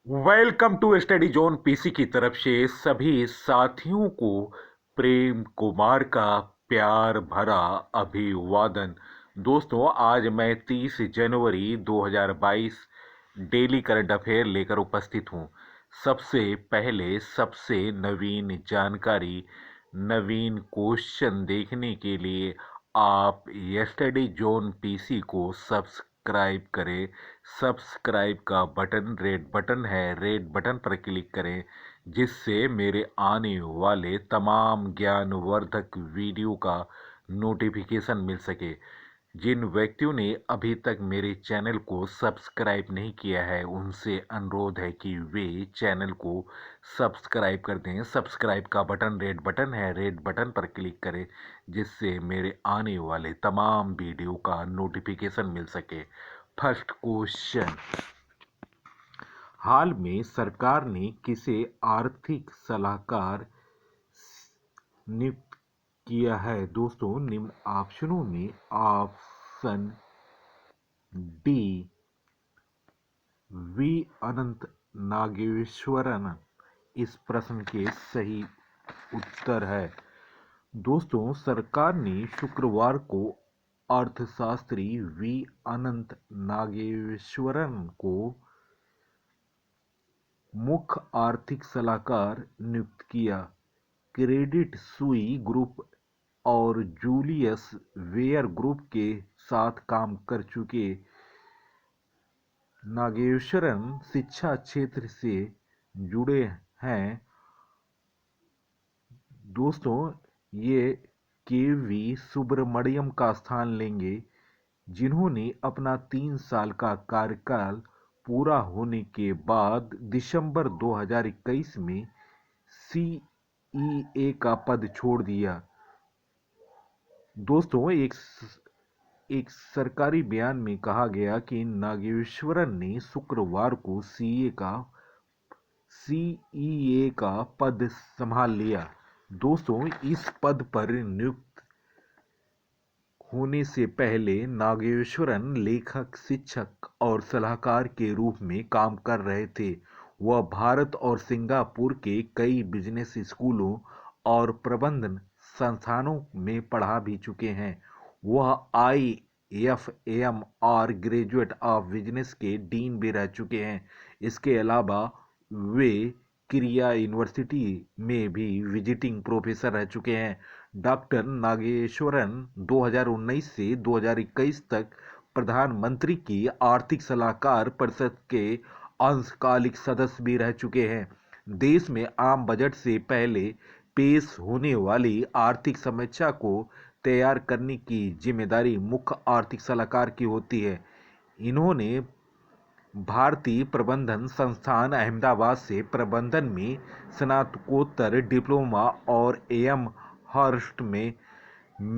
Welcome to study zone PC की तरफ से सभी साथियों को प्रेम कुमार का प्यार भरा अभिवादन। दोस्तों, आज मैं 30 जनवरी 2022 डेली करंट अफेयर लेकर उपस्थित हूँ। सबसे पहले सबसे नवीन जानकारी, नवीन क्वेश्चन देखने के लिए आप यस्टरडे जोन पीसी को सब्सक्राइब करें। सब्सक्राइब का बटन रेड बटन है, रेड बटन पर क्लिक करें जिससे मेरे आने वाले तमाम ज्ञानवर्धक वीडियो का नोटिफिकेशन मिल सके। जिन व्यक्तियों ने अभी तक मेरे चैनल को सब्सक्राइब नहीं किया है उनसे अनुरोध है कि वे चैनल को सब्सक्राइब कर दें। सब्सक्राइब का बटन रेड बटन है, रेड बटन पर क्लिक करें जिससे मेरे आने वाले तमाम वीडियो का नोटिफिकेशन मिल सके। फर्स्ट क्वेश्चन, हाल में सरकार ने किसे आर्थिक सलाहकार नियुक्त किया है? दोस्तों, निम्न ऑप्शनों में ऑप्शन डी वी अनंत नागेश्वरन इस प्रश्न के सही उत्तर है। दोस्तों, सरकार ने शुक्रवार को अर्थशास्त्री वी अनंत नागेश्वरन को मुख्य आर्थिक सलाहकार नियुक्त किया। क्रेडिट सुई ग्रुप और जूलियस वेयर ग्रुप के साथ काम कर चुके नागेश्वरन शिक्षा क्षेत्र से जुड़े हैं। दोस्तों, ये के.वी. सुब्रमण्यम का स्थान लेंगे, जिन्होंने अपना 3 साल का कार्यकाल पूरा होने के बाद दिसंबर 2021 में सीईए का पद छोड़ दिया। दोस्तों, एक सरकारी बयान में कहा गया कि नागेश्वरन ने शुक्रवार को सीईए का पद संभाल लिया। दोस्तों, इस पद पर नियुक्त होने से पहले नागेश्वरन लेखक, शिक्षक और सलाहकार के रूप में काम कर रहे थे। वह भारत और सिंगापुर के कई बिजनेस स्कूलों और प्रबंधन संस्थानों में पढ़ा भी चुके हैं। वह IFM और ग्रेजुएट ऑफ बिजनेस के डीन भी रह चुके हैं। इसके अलावा वे क्रिया यूनिवर्सिटी में भी विजिटिंग प्रोफेसर रह चुके हैं। डॉक्टर नागेश्वरन 2019 से 2021 तक प्रधानमंत्री की आर्थिक सलाहकार परिषद के अंशकालिक सदस्य भी रह चुके हैं। देश में आम बजट से पहले पेश होने वाली आर्थिक समीक्षा को तैयार करने की जिम्मेदारी मुख्य आर्थिक सलाहकार की होती है। इन्होंने भारतीय प्रबंधन संस्थान अहमदाबाद से प्रबंधन में स्नातकोत्तर डिप्लोमा और एमहर्स्ट में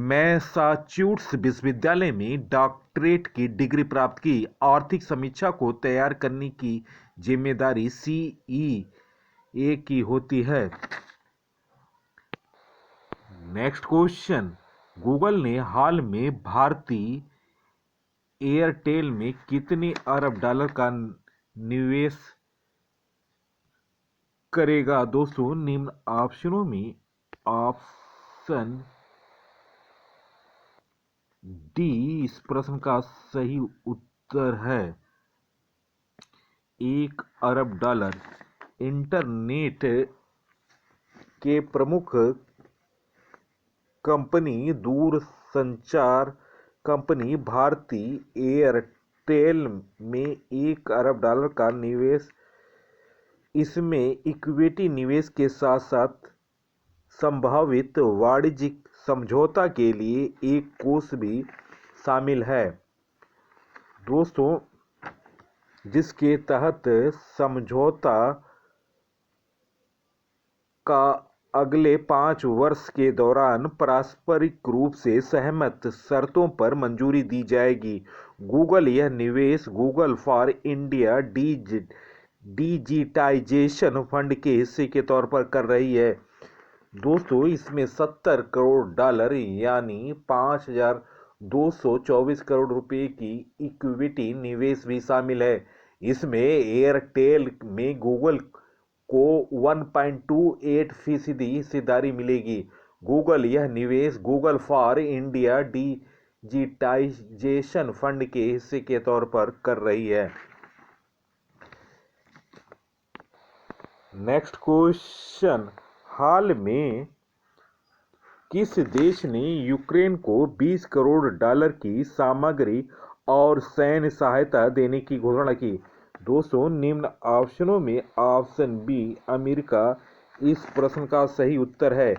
मैसाचुसेट्स विश्वविद्यालय में डॉक्टरेट की डिग्री प्राप्त की। आर्थिक समीक्षा को तैयार करने की जिम्मेदारी सीईए की होती है। नेक्स्ट क्वेश्चन, गूगल ने हाल में भारतीय एयरटेल में कितने अरब डॉलर का निवेश करेगा? दोस्तों, निम्न ऑप्शनों में ऑप्शन डी इस प्रश्न का सही उत्तर है। 1 अरब डॉलर। इंटरनेट के प्रमुख कंपनी दूरसंचार कंपनी भारती एयरटेल में 1 अरब डॉलर का निवेश, इसमें इक्विटी निवेश के साथ साथ संभावित वाणिज्यिक समझौता के लिए एक कोष भी शामिल है। दोस्तों, जिसके तहत समझौता का अगले 5 वर्ष के दौरान पारस्परिक रूप से सहमत शर्तों पर मंजूरी दी जाएगी। गूगल यह निवेश Google for India digitisation fund के हिस्से के तौर पर कर रही है। दोस्तों, इसमें 70 करोड़ डॉलर यानी 5,224 करोड़ रुपए की इक्विटी निवेश भी शामिल है। इसमें एयरटेल में गूगल को 1.28% हिस्सेदारी मिलेगी। गूगल यह निवेश Google for India digitisation fund के हिस्से के तौर पर कर रही है। नेक्स्ट क्वेश्चन, हाल में किस देश ने यूक्रेन को 20 करोड़ डॉलर की सामग्री और सैन्य सहायता देने की घोषणा की? दोस्तों, निम्न ऑप्शनों में ऑप्शन बी अमेरिका इस प्रश्न का सही उत्तर है।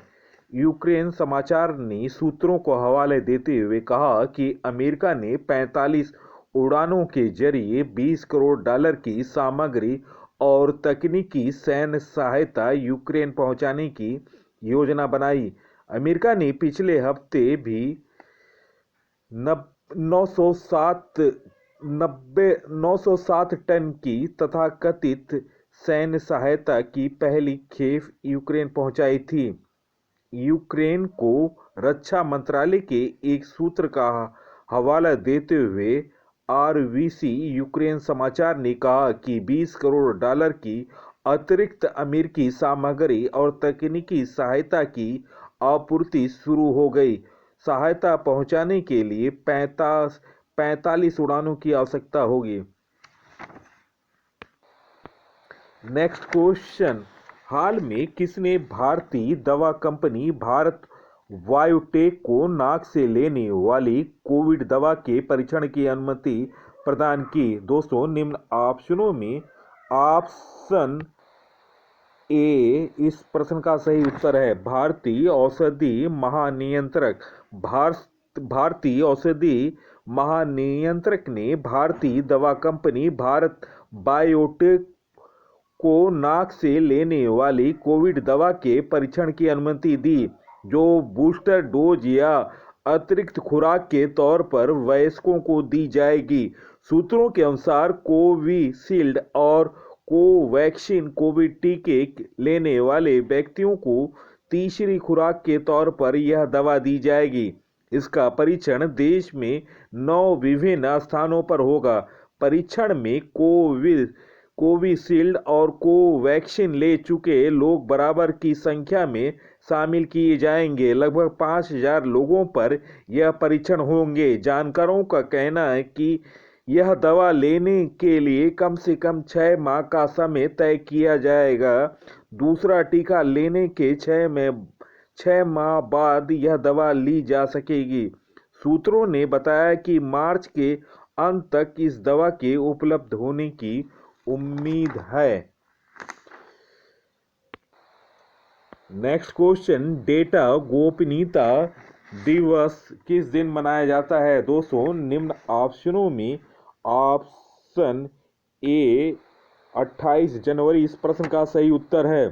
यूक्रेन समाचार ने सूत्रों को हवाले देते हुए कहा कि अमेरिका ने 45 उड़ानों के जरिए 20 करोड़ डॉलर की सामग्री और तकनीकी सैन्य सहायता यूक्रेन पहुंचाने की योजना बनाई। अमेरिका ने पिछले हफ्ते भी 907 टन की तथाकथित सैन्य सहायता की पहली खेप यूक्रेन पहुंचाई थी। यूक्रेन को रक्षा मंत्रालय के एक सूत्र का हवाला देते हुए आरबीसी यूक्रेन समाचार ने कहा कि 20 करोड़ डॉलर की अतिरिक्त अमेरिकी सामग्री और तकनीकी सहायता की आपूर्ति शुरू हो गई। सहायता पहुंचाने के लिए 45 उड़ानों की आवश्यकता होगी। नेक्स्ट क्वेश्चन, हाल में किसने भारतीय दवा कंपनी भारत बायोटेक को नाक से लेने वाली कोविड दवा के परीक्षण की अनुमति प्रदान की? दोस्तों, निम्न ऑप्शनों में ऑप्शन ए इस प्रश्न का सही उत्तर है। भारतीय औषधि महानियंत्रक भारतीय औषधि महानियंत्रक ने भारतीय दवा कंपनी भारत बायोटेक को नाक से लेने वाली कोविड दवा के परीक्षण की अनुमति दी, जो बूस्टर डोज या अतिरिक्त खुराक के तौर पर वयस्कों को दी जाएगी। सूत्रों के अनुसार कोविशील्ड और कोवैक्सीन कोविड टीके लेने वाले व्यक्तियों को तीसरी खुराक के तौर पर यह दवा दी जाएगी। इसका परीक्षण देश में 9 विभिन्न स्थानों पर होगा। परीक्षण में कोविशील्ड और कोवैक्सीन ले चुके लोग बराबर की संख्या में शामिल किए जाएंगे। लगभग 5,000 लोगों पर यह परीक्षण होंगे। जानकारों का कहना है कि यह दवा लेने के लिए कम से कम 6 माह का समय तय किया जाएगा। दूसरा टीका लेने के 6 माह बाद यह दवा ली जा सकेगी। सूत्रों ने बताया कि मार्च के अंत तक इस दवा के उपलब्ध होने की उम्मीद है। नेक्स्ट क्वेश्चन, डेटा गोपनीयता दिवस किस दिन मनाया जाता है? दोस्तों, निम्न ऑप्शनों में ऑप्शन ए 28 जनवरी इस प्रश्न का सही उत्तर है।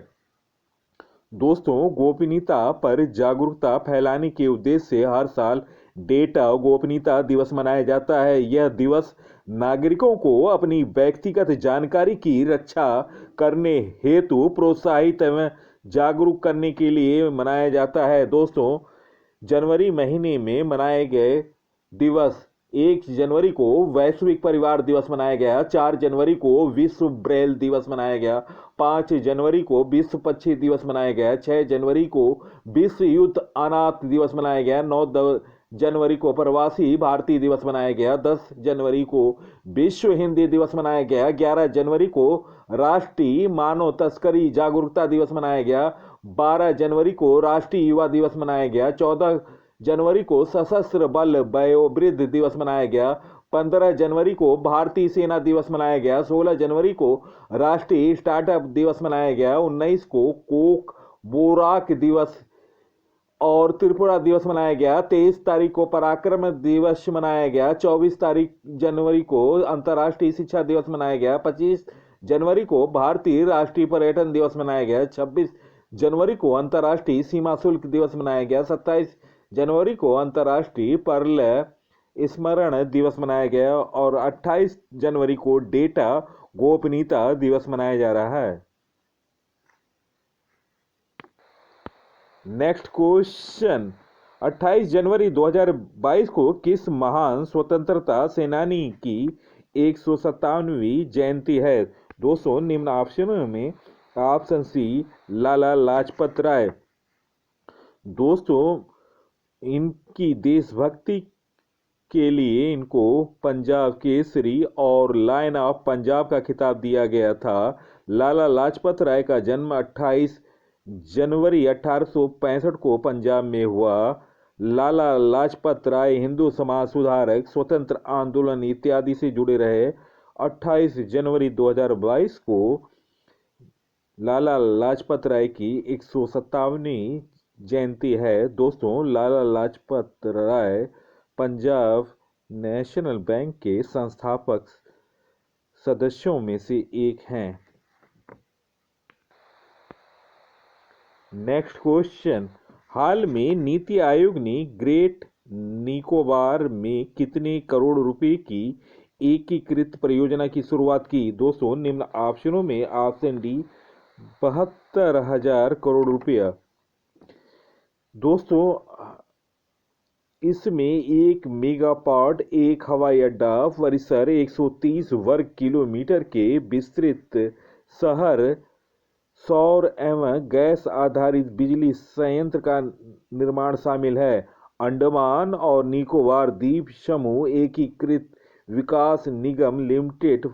दोस्तों, गोपनीयता पर जागरूकता फैलाने के उद्देश्य से हर साल डेटा गोपनीयता दिवस मनाया जाता है। यह दिवस नागरिकों को अपनी व्यक्तिगत जानकारी की रक्षा करने हेतु प्रोत्साहित एवं जागरूक करने के लिए मनाया जाता है। दोस्तों, जनवरी महीने में मनाए गए दिवस 1 जनवरी को वैश्विक परिवार दिवस मनाया गया, 4 जनवरी को विश्व ब्रेल दिवस मनाया गया, 5 जनवरी को विश्व पक्षी दिवस मनाया गया, 6 जनवरी को विश्व युद्ध अनाथ दिवस मनाया गया, 9 जनवरी को प्रवासी भारतीय दिवस मनाया गया, 10 जनवरी को विश्व हिंदी दिवस मनाया गया, 11 जनवरी को राष्ट्रीय मानव तस्करी जागरूकता दिवस मनाया गया, 12 जनवरी को राष्ट्रीय युवा दिवस मनाया गया, 14 जनवरी को सशस्त्र बल वयोवृद्ध दिवस मनाया गया, 15 जनवरी को भारतीय सेना दिवस मनाया गया, 16 जनवरी को राष्ट्रीय स्टार्टअप दिवस मनाया गया, 19 को कोक बोराक दिवस और त्रिपुरा दिवस मनाया गया, 23 तारीख को पराक्रम दिवस मनाया गया, 24 तारीख जनवरी को अंतर्राष्ट्रीय शिक्षा दिवस मनाया गया, 25 जनवरी को भारतीय राष्ट्रीय पर्यटन दिवस मनाया गया, 26 जनवरी को अंतर्राष्ट्रीय सीमा शुल्क दिवस मनाया गया, 27 जनवरी को अंतर्राष्ट्रीय प्रलय स्मरण दिवस मनाया गया और 28 जनवरी को डेटा गोपनीयता दिवस मनाया जा रहा है। नेक्स्ट क्वेश्चन, 28 जनवरी 2022 को किस महान स्वतंत्रता सेनानी की 157वीं जयंती है। दोस्तों निम्न ऑप्शनों में ऑप्शन सी लाला लाजपत राय। दोस्तों इनकी देशभक्ति के लिए इनको पंजाब केसरी और लायन ऑफ पंजाब का खिताब दिया गया था। लाला लाजपत राय का जन्म 28 जनवरी 1865 को पंजाब में हुआ। लाला लाजपत राय हिंदू समाज सुधारक, स्वतंत्र आंदोलन इत्यादि से जुड़े रहे। 28 जनवरी 2022 को लाला लाजपत राय की 157वीं जयंती है। दोस्तों लाला लाजपत राय पंजाब नेशनल बैंक के संस्थापक सदस्यों में से एक हैं। नेक्स्ट क्वेश्चन, हाल में नीति आयोग ने ग्रेट निकोबार में कितने करोड़ रुपए की एकीकृत परियोजना की शुरुआत की? दोस्तों निम्न ऑप्शनों में ऑप्शन डी 72,000 करोड़ रुपया। दोस्तों इसमें एक मेगापोर्ट, एक हवाई अड्डा परिसर, 130 वर्ग किलोमीटर के विस्तृत शहर, सौर एवं गैस आधारित बिजली संयंत्र का निर्माण शामिल है। अंडमान और निकोबार द्वीप समूह एकीकृत विकास निगम लिमिटेड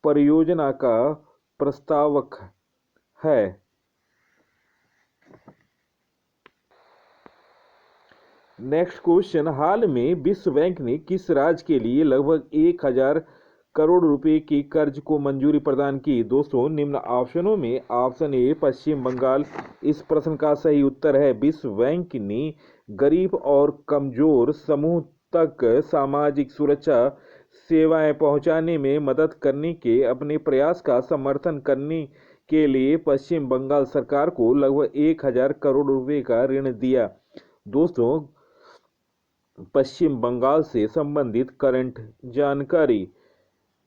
परियोजना का प्रस्तावक है। नेक्स्ट क्वेश्चन, हाल में विश्व बैंक ने किस राज्य के लिए लगभग 1,000 करोड़ रुपए के कर्ज को मंजूरी प्रदान की? दोस्तों निम्न ऑप्शनों में ऑप्शन ए पश्चिम बंगाल इस प्रश्न का सही उत्तर है। विश्व बैंक ने गरीब और कमजोर समूह तक सामाजिक सुरक्षा सेवाएं पहुंचाने में मदद करने के अपने प्रयास का समर्थन करने के लिए पश्चिम बंगाल सरकार को लगभग 1,000 करोड़ रुपए का ऋण दिया। दोस्तों पश्चिम बंगाल से संबंधित करंट जानकारी,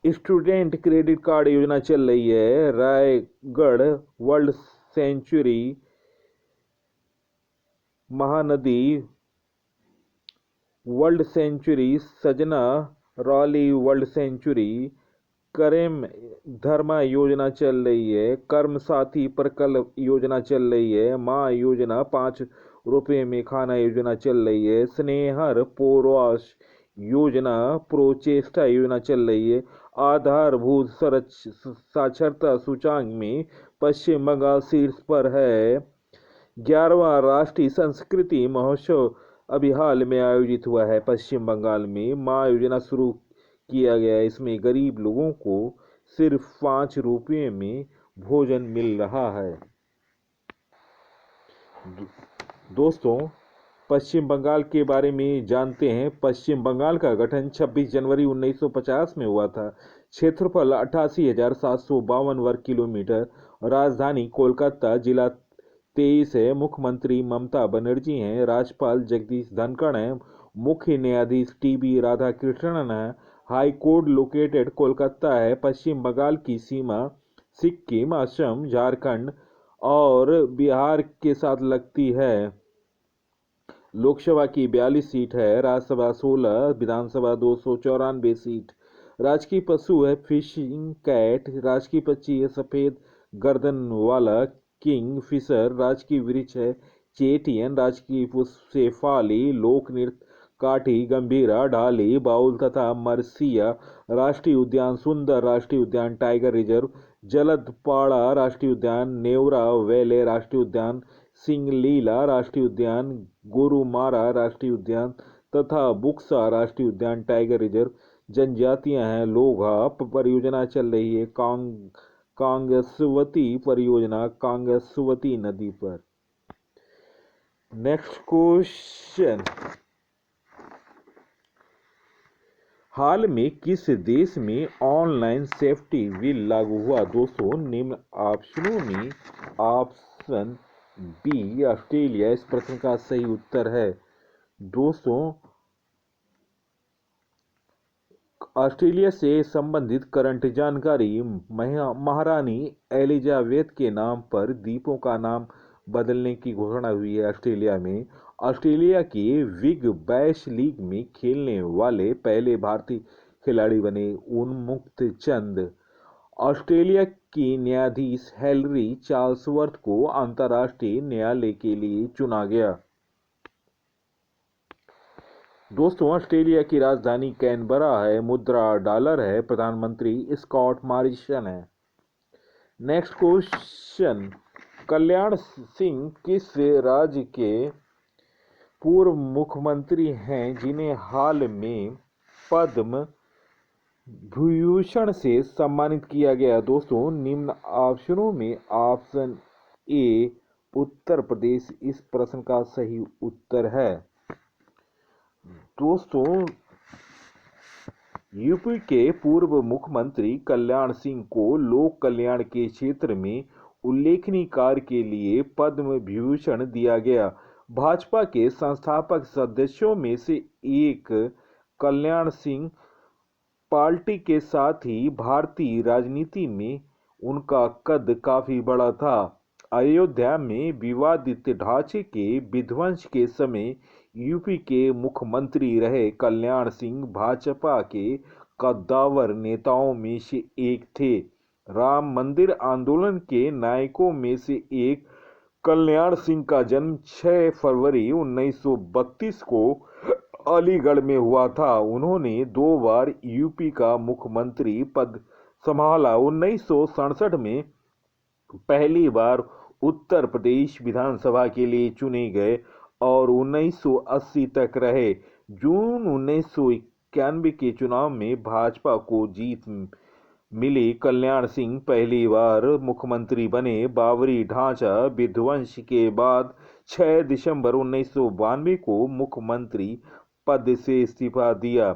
स्टूडेंट क्रेडिट कार्ड योजना चल रही है। Raigarh world sanctuary, Mahanadi world sanctuary, सजना रॉली वर्ल्ड सेंचुरी, करेम धर्मा योजना चल रही है। कर्म साथी प्रकल्प योजना चल रही है। माँ योजना 5 रुपए में खाना योजना चल रही है। स्नेहर पोरवास योजना, प्रोचेष्टा योजना चल रही है। आधारभूत साक्षरता सूचांक में पश्चिम बंगाल शीर्ष पर है। 11वां राष्ट्रीय संस्कृति महोत्सव अभी हाल में आयोजित हुआ है पश्चिम बंगाल में। माँ योजना शुरू किया गया है। इसमें गरीब लोगों को सिर्फ 5 रुपये में भोजन मिल रहा है। दोस्तों पश्चिम बंगाल के बारे में जानते हैं। पश्चिम बंगाल का गठन 26 जनवरी 1950 में हुआ था। क्षेत्रफल 88,752 वर्ग किलोमीटर। राजधानी कोलकाता, जिला 23 है। मुख्यमंत्री ममता बनर्जी हैं। राज्यपाल जगदीश धनखड़ हैं। मुख्य न्यायाधीश टीबी राधाकृष्णन है। हाई कोर्ट लोकेटेड कोलकाता है। पश्चिम बंगाल की सीमा सिक्किम, असम, झारखंड और बिहार के साथ लगती है। लोकसभा की 42 सीट है। राज्यसभा 16, विधानसभा 294 सीट। राजकीय पशु है फिशिंग कैट। राजकीय पक्षी है सफेद गर्दन वाला किंग फिशर। राजकीय वृक्ष है चेटियन। राजकीय पुष्प शेफाली। लोक नृत्य काठी, गंभीरा, ढाली, बाउल तथा मरसिया। राष्ट्रीय उद्यान सुंदर राष्ट्रीय उद्यान, टाइगर रिजर्व, जलदपाड़ा राष्ट्रीय उद्यान, नेवरा वैले राष्ट्रीय उद्यान, सिंगलीला राष्ट्रीय उद्यान, गोरुमारा राष्ट्रीय उद्यान तथा बुक्सा राष्ट्रीय उद्यान, टाइगर रिजर्व। जनजातियां हैं लोघा। परियोजना चल रही है कांगसवती परियोजना, कांगसवती नदी पर। नेक्स्ट क्वेश्चन, हाल में किस देश में ऑनलाइन सेफ्टी बिल लागू हुआ? दोस्तों निम्न ऑप्शनों में ऑप्शन बी ऑस्ट्रेलिया इस प्रश्न का सही उत्तर है। दोस्तों ऑस्ट्रेलिया से संबंधित करंट जानकारी, महारानी एलिजाबेथ के नाम पर द्वीपों का नाम बदलने की घोषणा हुई है ऑस्ट्रेलिया में। ऑस्ट्रेलिया की बिग बैश लीग में खेलने वाले पहले भारतीय खिलाड़ी बने उन्मुक्त चंद। ऑस्ट्रेलिया की न्यायाधीश हेनरी चार्ल्सवर्थ को अंतर्राष्ट्रीय न्यायालय के लिए चुना गया। दोस्तों, ऑस्ट्रेलिया की राजधानी कैनबरा है, मुद्रा डॉलर है, प्रधानमंत्री स्कॉट मॉरिसन है। नेक्स्ट क्वेश्चन, कल्याण सिंह किस राज्य के पूर्व मुख्यमंत्री हैं जिन्हें हाल में पद्म विभूषण से सम्मानित किया गया? दोस्तों, निम्न ऑप्शनों में ऑप्शन ए उत्तर प्रदेश इस प्रश्न का सही उत्तर है। दोस्तों, यूपी के पूर्व मुख्यमंत्री कल्याण सिंह को लोक कल्याण के क्षेत्र में उल्लेखनीय कार्य के लिए पद्म विभूषण दिया गया। भाजपा के संस्थापक सदस्यों में से एक कल्याण सिंह पार्टी के साथ ही भारतीय राजनीति में उनका कद काफी बड़ा था। अयोध्या में विवादित ढांचे के विध्वंस के समय यूपी के मुख्यमंत्री रहे कल्याण सिंह भाजपा के कद्दावर नेताओं में से एक थे। राम मंदिर आंदोलन के नायकों में से एक कल्याण सिंह का जन्म 6 फरवरी 1932 को अलीगढ़ में हुआ था। उन्होंने 2 बार यूपी का मुख्यमंत्री पद संभाला। 1967 में पहली बार उत्तर प्रदेश विधानसभा के लिए चुने गए और 1980 तक रहे। जून 1991 के चुनाव में भाजपा को जीत मिली। कल्याण सिंह पहली बार मुख्यमंत्री बने। बाबरी ढांचा विध्वंस के बाद 6 दिसंबर 1992 को मुख्यमंत्री पद से इस्तीफा दिया।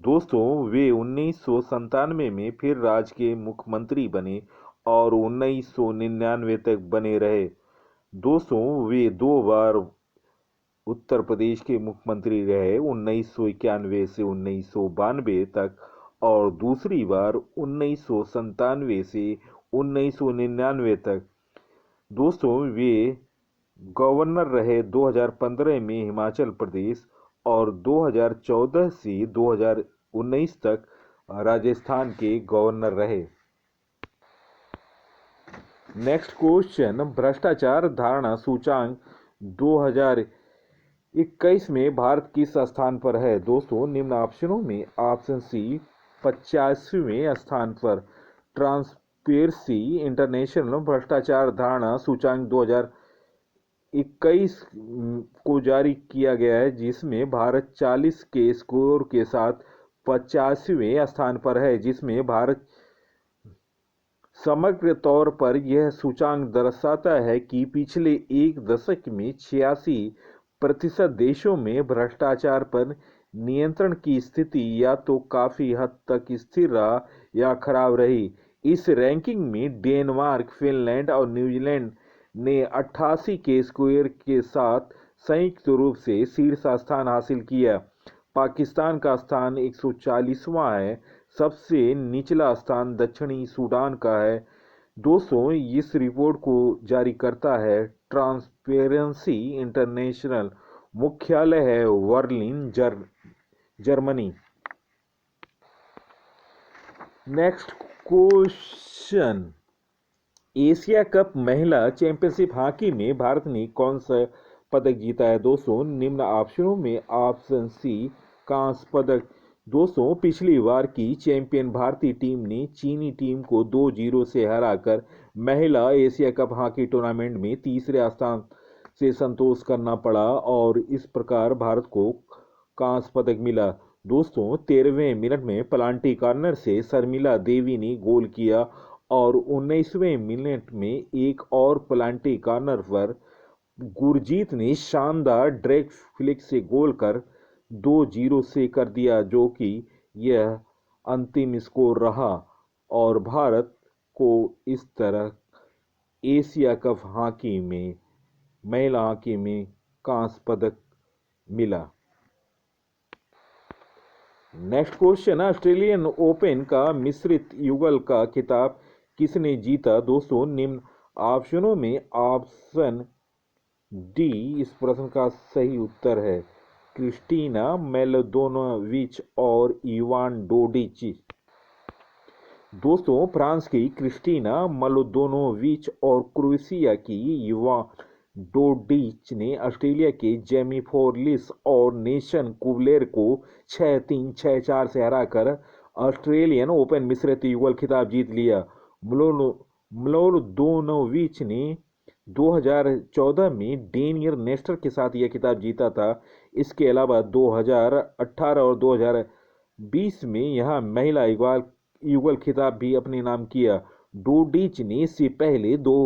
दोस्तों, वे 1997 में फिर राज्य के मुख्यमंत्री बने और 1999 तक बने रहे। दोस्तों, वे 2 बार उत्तर प्रदेश के मुख्यमंत्री रहे, 1991 से 1992 तक और दूसरी बार 1997 से 1999 तक। दोस्तों, वे गवर्नर रहे 2015 में हिमाचल प्रदेश और 2014 से 2019 तक राजस्थान के गवर्नर रहे। नेक्स्ट क्वेश्चन, भ्रष्टाचार धारणा सूचांक 2021 में भारत किस स्थान पर है? दोस्तों, निम्न ऑप्शनों में ऑप्शन सी 85वें स्थान पर। ट्रांसपेरेंसी इंटरनेशनल भ्रष्टाचार धारणा सूचांक 2021 को जारी किया गया है, जिसमें भारत 40 के स्कोर के साथ 85वें स्थान पर है, जिसमें भारत समग्र तौर पर यह सूचांक दर्शाता है कि पिछले एक दशक में 86% देशों में भ्रष्टाचार पर नियंत्रण की स्थिति या तो काफी हद तक स्थिर रहा या खराब रही। इस रैंकिंग में डेनमार्क, फिनलैंड और न्यूजीलैंड ने 88 के स्कोर के साथ संयुक्त रूप से शीर्ष स्थान हासिल किया। पाकिस्तान का स्थान 140वां है। सबसे निचला स्थान दक्षिणी सूडान का है। दोस्तों, इस रिपोर्ट को जारी करता है ट्रांसपेरेंसी इंटरनेशनल। मुख्यालय है Berlin, Germany. Next question, Asia cup महिला चैंपियनशिप हॉकी में भारत ने कौन सा पदक जीता है? दोस्तों, निम्न ऑप्शनों में ऑप्शन सी कांस्य पदक। दोस्तों, पिछली बार की चैंपियन भारतीय टीम ने चीनी टीम को 2-0 से हराकर महिला एशिया कप हॉकी टूर्नामेंट में तीसरे स्थान से संतोष करना पड़ा और इस प्रकार भारत को कांस्य पदक मिला। दोस्तों, 13वें मिनट में पलांटी कॉर्नर से शर्मिला देवी ने गोल किया और 19वें मिनट में एक और पलांटी कॉर्नर पर गुरजीत ने शानदार ड्रैग फ्लिक से गोल कर 2-0 से कर दिया, जो कि यह अंतिम स्कोर रहा और भारत को इस तरह एशिया कप हॉकी में महिला हॉकी में कांस्य पदक मिला। नेक्स्ट क्वेश्चन, ऑस्ट्रेलियन ओपन का मिश्रित युगल का खिताब किसने जीता? दोस्तों, निम्न ऑप्शनों में ऑप्शन डी इस प्रश्न का सही उत्तर है। क्रिस्टीना मिलोदोनोविच और इवान डोडिच। दोस्तों, फ्रांस की क्रिस्टीना मिलोदोनोविच और क्रोएशिया की इवान डोडिच ने ऑस्ट्रेलिया के जेमी फोर्लिस और नेशन कुबलेर को 6-3, 6-4 से हराकर ऑस्ट्रेलियन ओपन मिश्रित युगल खिताब जीत लिया। मिलोदोनोविच ने 2014 में डेनियर नेस्टर के साथ यह खिताब जीता था। इसके अलावा 2018 और 2020 में यह महिला युगल खिताब भी अपने नाम किया। डोडिच ने इससे पहले 2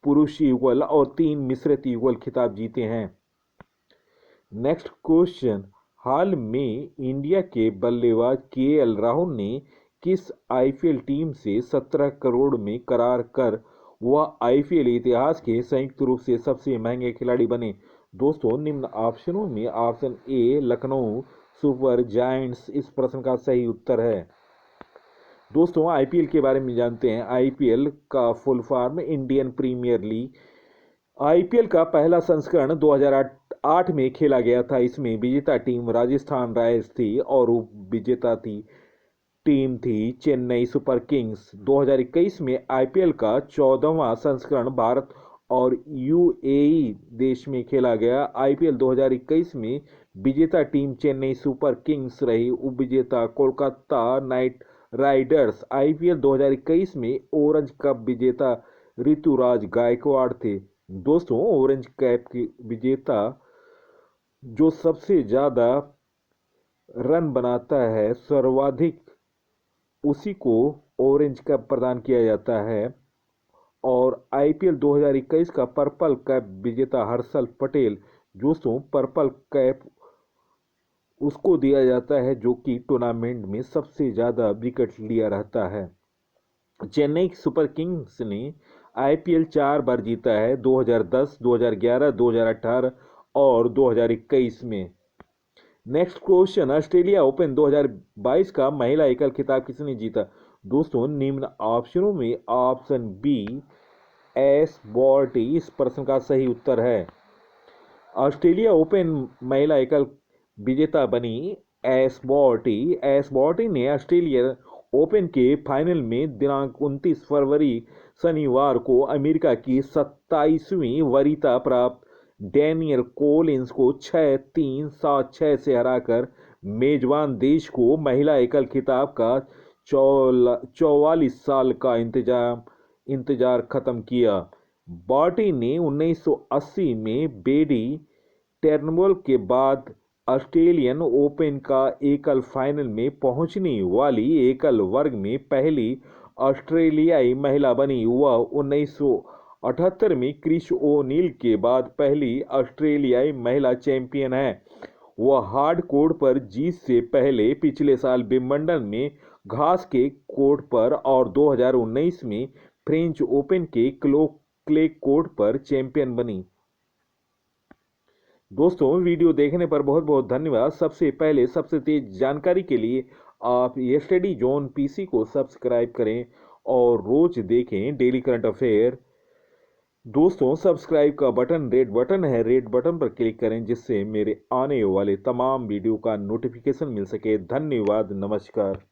पुरुष युगल और 3 मिश्रित युगल खिताब जीते हैं। नेक्स्ट क्वेश्चन, हाल में इंडिया के बल्लेबाज केएल राहुल ने किस आईपीएल टीम से 17 करोड़ में करार कर वह आईपीएल इतिहास के संयुक्त रूप से सबसे महंगे खिलाड़ी बने? दोस्तों, निम्न ऑप्शनों में option A Lucknow super giants इस प्रश्न का सही उत्तर है। दोस्तों, आईपीएल के बारे में जानते हैं। आईपीएल का full form Indian Premier League. IPL का पहला संस्करण 2008 में खेला गया था। इसमें विजेता टीम राजस्थान रॉयल्स थी और उप विजेता टीम थी चेन्नई सुपर किंग्स। 2021 में आईपीएल का 14वां संस्करण भारत और यूएई देश में खेला गया। आईपीएल 2021 में विजेता टीम चेन्नई सुपर किंग्स रही। उप विजेता कोलकाता नाइट राइडर्स। आईपीएल 2021 में ऑरेंज कप विजेता ऋतुराज गायकवाड़ थे। दोस्तों, ऑरेंज कैप के विजेता जो सबसे ज्यादा रन बनाता है सर्वाधिक, उसी को ऑरेंज कैप प्रदान किया जाता है। और आईपीएल 2021 का पर्पल कैप विजेता हर्षल पटेल। दोस्तों, पर्पल कैप उसको दिया जाता है जो कि टूर्नामेंट में सबसे ज्यादा विकेट लिया रहता है। चेन्नई सुपर किंग्स ने आईपीएल 4 बार जीता है, 2010, 2011, 2018 और 2021 में। नेक्स्ट क्वेश्चन, ऑस्ट्रेलिया ओपन 2022 का महिला एकल खिताब किसने जीता? दोस्तों, निम्न ऑप्शनों में ऑप्शन बी एश बॉर्टी इस प्रश्न का सही उत्तर है। ऑस्ट्रेलिया ओपन महिला एकल विजेता बनी एश बॉर्टी। एश बॉर्टी ने ऑस्ट्रेलिया ओपन के फाइनल में दिनांक 29 फरवरी शनिवार को अमेरिका की 27वीं वरीयता प्राप्त डैनियल कोलिंस को 6-3, 7-6 से हराकर मेजबान देश को महिला एकल खिताब का 44 साल का इंतजार खत्म किया। बॉर्टी ने 1980 में बेडी टेर्नबुल के बाद ऑस्ट्रेलियन ओपन का एकल फाइनल में पहुंचने वाली एकल वर्ग में पहली ऑस्ट्रेलियाई महिला बनी। वह 1978 में क्रिस ओ'नील के बाद पहली ऑस्ट्रेलियाई महिला चैंपियन है। वह हार्ड कोर्ट पर जीत से पहले पिछले साल विंबलडन में घास के कोर्ट पर और 2019 में फ्रेंच ओपन के क्ले कोर्ट पर चैंपियन बनी। दोस्तों, वीडियो देखने पर बहुत बहुत धन्यवाद। सबसे पहले सबसे तेज जानकारी के लिए आप स्टडी जोन पीसी को सब्सक्राइब करें और रोज देखें डेली करंट अफेयर। दोस्तों, सब्सक्राइब का बटन रेड बटन है, रेड बटन पर क्लिक करें जिससे मेरे आने वाले तमाम वीडियो का नोटिफिकेशन मिल सके। धन्यवाद, नमस्कार।